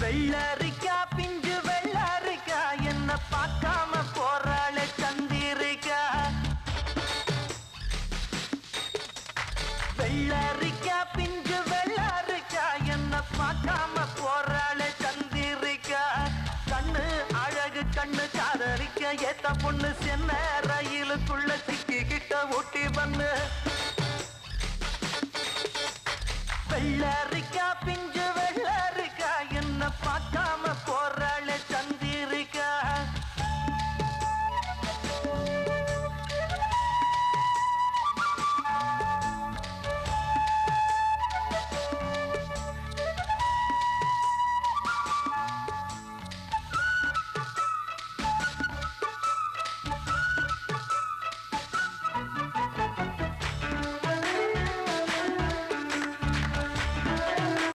வெள்ளரிக்கா பிஞ்சு வெள்ளரிக்கா என்ன பார்க்காம போறாளே சந்திரிக்கா. வெள்ளரிக்கா பிஞ்சு வெள்ளரிக்கா என்ன பார்க்காம போறாளே சந்திரிக்கா. கண்ணு அழகு கண்ணு காதரிக்க ஏத்த பொண்ணு சென்ன ரயிலுக்குள்ள சிக்கிக்கிட்ட ஊட்டி பண்ணு. வெள்ளரிக்கா